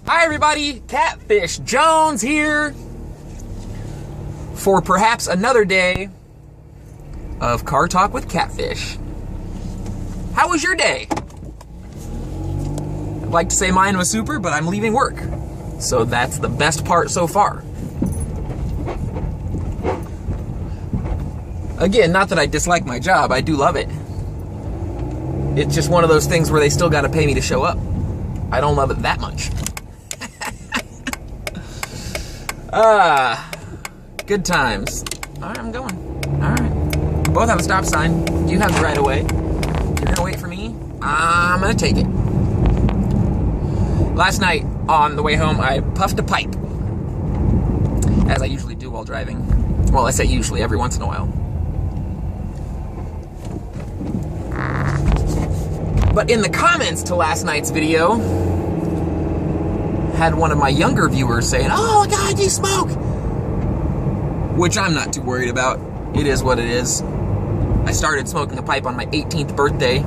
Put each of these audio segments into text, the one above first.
Hi everybody, Catfish Jones here for perhaps another day of Car Talk with Catfish. How was your day? I'd like to say mine was super, but I'm leaving work, so that's the best part so far. Again, not that I dislike my job, I do love it. It's just one of those things where they still gotta pay me to show up. I don't love it that much. Good times. Alright, I'm going. Alright. We both have a stop sign. You have the right of way. You're gonna wait for me. I'm gonna take it. Last night, on the way home, I puffed a pipe. As I usually do while driving. Well, I say usually, every once in a while. But in the comments to last night's video, had one of my younger viewers saying, "Oh God, you smoke!" Which I'm not too worried about. It is what it is. I started smoking a pipe on my 18th birthday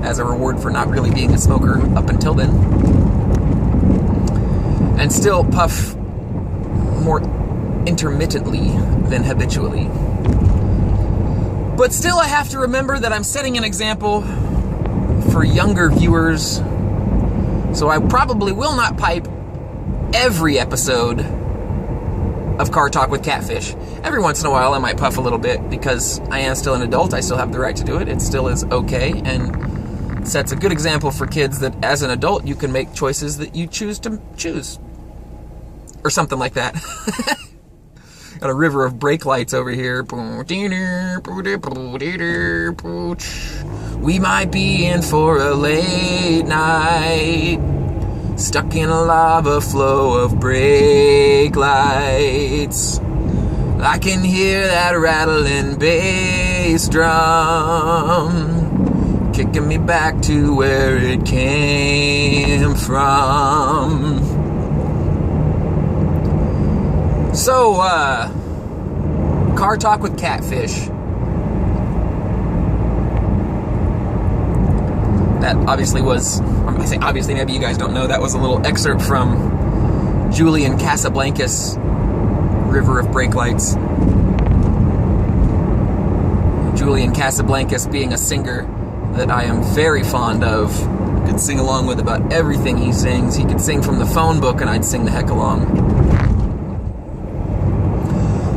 as a reward for not really being a smoker up until then. And still puff more intermittently than habitually. But still I have to remember that I'm setting an example for younger viewers, so I probably will not pipe every episode of Car Talk with Catfish. Every once in a while I might puff a little bit because I am still an adult. I still have the right to do it. It still is okay, and sets a good example for kids that as an adult you can make choices that you choose to choose. Or something like that. Got a river of brake lights over here. We might be in for a late night, stuck in a lava flow of brake lights. I can hear that rattling bass drum, kicking me back to where it came from. So, Car Talk with Catfish. That obviously was, I say obviously, maybe you guys don't know, that was a little excerpt from Julian Casablancas' River of Brake Lights. Julian Casablancas being a singer that I am very fond of. Could sing along with about everything he sings. He could sing from the phone book and I'd sing the heck along.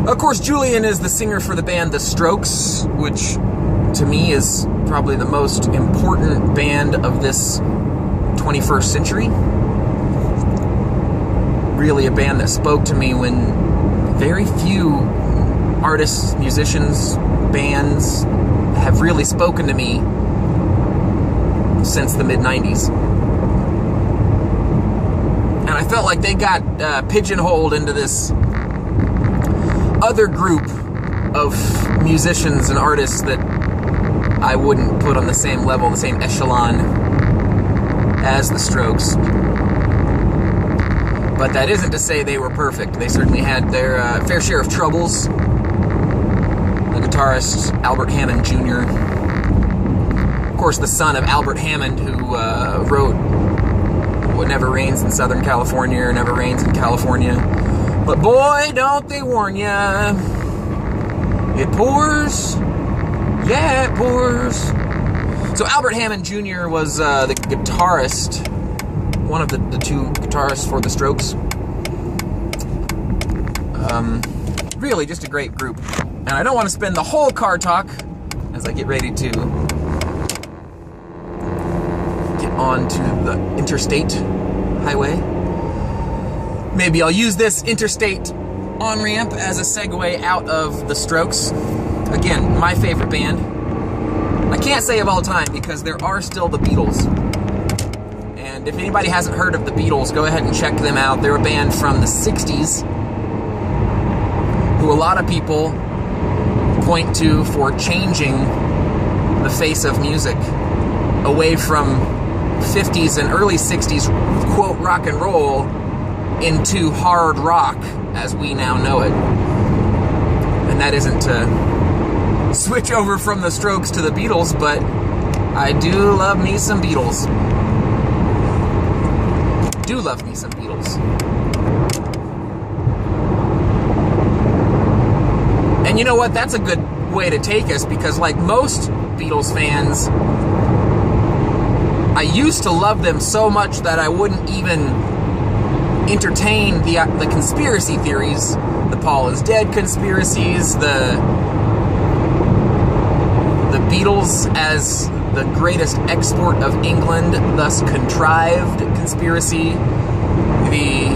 Of course, Julian is the singer for the band The Strokes, which to me is probably the most important band of this 21st century. Really a band that spoke to me when very few artists, musicians, bands have really spoken to me since the mid-90s. And I felt like they got pigeonholed into this other group of musicians and artists that I wouldn't put on the same level, the same echelon as the Strokes. But that isn't to say they were perfect. They certainly had their fair share of troubles. The guitarist, Albert Hammond Jr., of course the son of Albert Hammond, who wrote What Never Rains in Southern California, or Never Rains in California. But boy, don't they warn ya. It pours. Yeah, it pours. So Albert Hammond Jr. was the guitarist, one of the two guitarists for the Strokes. Really just a great group. And I don't want to spend the whole car talk as I get ready to get onto the interstate highway. Maybe I'll use this interstate on-ramp as a segue out of the Strokes. Again, my favorite band. I can't say of all time because there are still the Beatles. And if anybody hasn't heard of the Beatles, go ahead and check them out. They're a band from the 60s who a lot of people point to for changing the face of music away from 50s and early 60s, quote, rock and roll into hard rock as we now know it. And that isn't to switch over from the Strokes to the Beatles, but I do love me some Beatles. do love me some Beatles. And you know what? That's a good way to take us, because like most Beatles fans, I used to love them so much that I wouldn't even entertain the conspiracy theories, the Paul is dead conspiracies, the Beatles as the greatest export of England, thus contrived conspiracy, the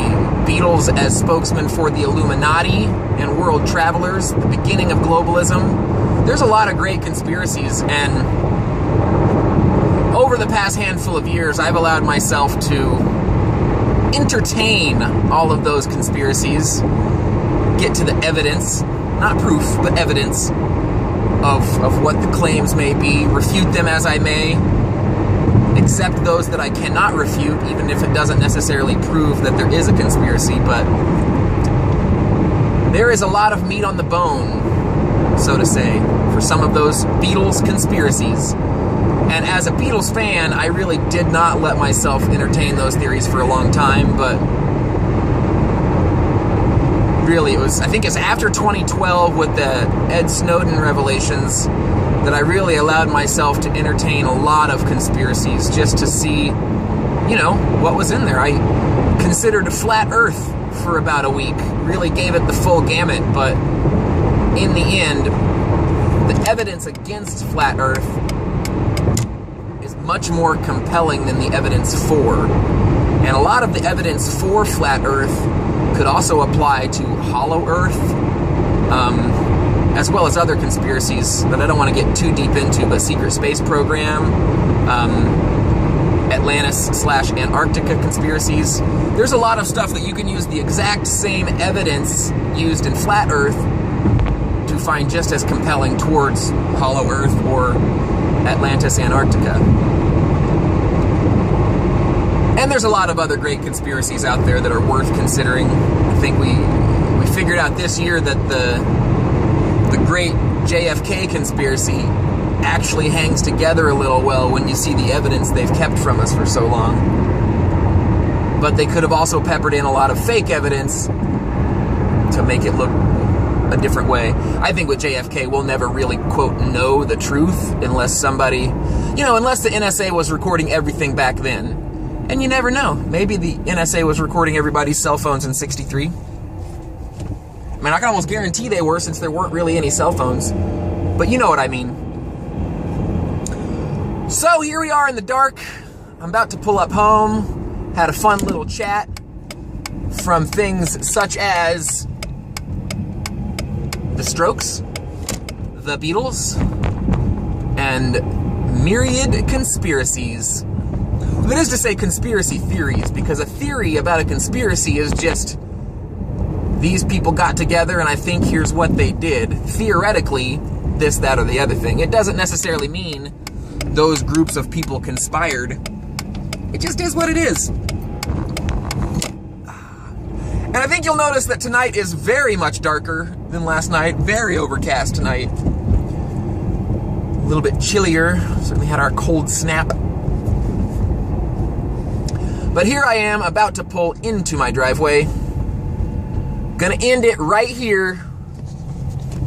Beatles as spokesman for the Illuminati and world travelers, the beginning of globalism. There's a lot of great conspiracies, and over the past handful of years, I've allowed myself to entertain all of those conspiracies, get to the evidence, not proof, but evidence of what the claims may be, refute them as I may, accept those that I cannot refute, even if it doesn't necessarily prove that there is a conspiracy. But there is a lot of meat on the bone, so to say, for some of those Beatles conspiracies. And as a Beatles fan, I really did not let myself entertain those theories for a long time, but really I think it's after 2012 with the Ed Snowden revelations that I really allowed myself to entertain a lot of conspiracies just to see, you know, what was in there. I considered Flat Earth for about a week, really gave it the full gamut, but in the end, the evidence against Flat Earth is much more compelling than the evidence for. And a lot of the evidence for Flat Earth could also apply to Hollow Earth, as well as other conspiracies that I don't want to get too deep into, but Secret Space Program, Atlantis/Antarctica conspiracies. There's a lot of stuff that you can use the exact same evidence used in Flat Earth to find just as compelling towards Hollow Earth or Atlantis, Antarctica. And there's a lot of other great conspiracies out there that are worth considering. I think we figured out this year that the great JFK conspiracy actually hangs together a little well when you see the evidence they've kept from us for so long. But they could have also peppered in a lot of fake evidence to make it look a different way. I think with JFK, we'll never really, quote, know the truth unless somebody, unless the NSA was recording everything back then. And you never know. Maybe the NSA was recording everybody's cell phones in '63. I mean, I can almost guarantee they were, since there weren't really any cell phones. But you know what I mean. So here we are in the dark. I'm about to pull up home. Had a fun little chat from things such as The Strokes, The Beatles, and myriad conspiracies. That is to say, conspiracy theories, because a theory about a conspiracy is just these people got together and I think here's what they did. Theoretically, this, that, or the other thing. It doesn't necessarily mean those groups of people conspired. It just is what it is. And I think you'll notice that tonight is very much darker than last night. Very overcast tonight. A little bit chillier. Certainly had our cold snap. But here I am, about to pull into my driveway. Gonna end it right here.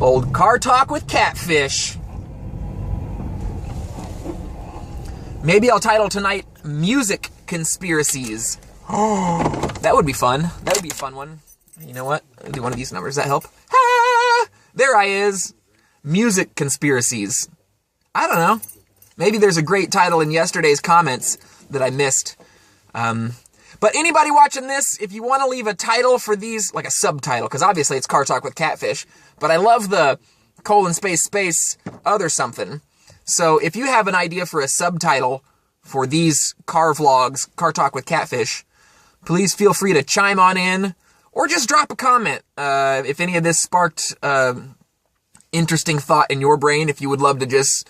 Old Car Talk with Catfish. Maybe I'll title tonight Music Conspiracies. Oh, that would be fun. That would be a fun one. You know what? I'll do one of these numbers. Does that help? Ah, there I is. Music Conspiracies. I don't know. Maybe there's a great title in yesterday's comments that I missed. But anybody watching this, if you want to leave a title for these, like a subtitle, because obviously it's Car Talk with Catfish, but I love the : space, other something. So if you have an idea for a subtitle for these car vlogs, Car Talk with Catfish, please feel free to chime on in, or just drop a comment. If any of this sparked interesting thought in your brain, if you would love to just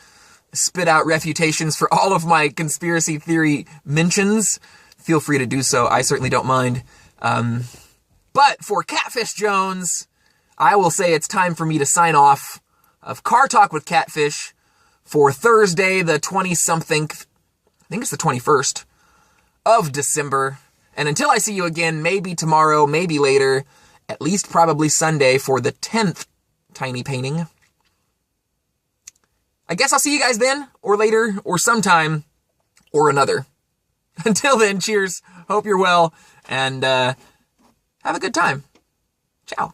spit out refutations for all of my conspiracy theory mentions, feel free to do so. I certainly don't mind. But for Catfish Jones, I will say it's time for me to sign off of Car Talk with Catfish for Thursday, the 20-something, I think it's the 21st of December. And until I see you again, maybe tomorrow, maybe later, at least probably Sunday for the 10th tiny painting. I guess I'll see you guys then, or later, or sometime, or another. Until then, cheers. Hope you're well, and have a good time. Ciao.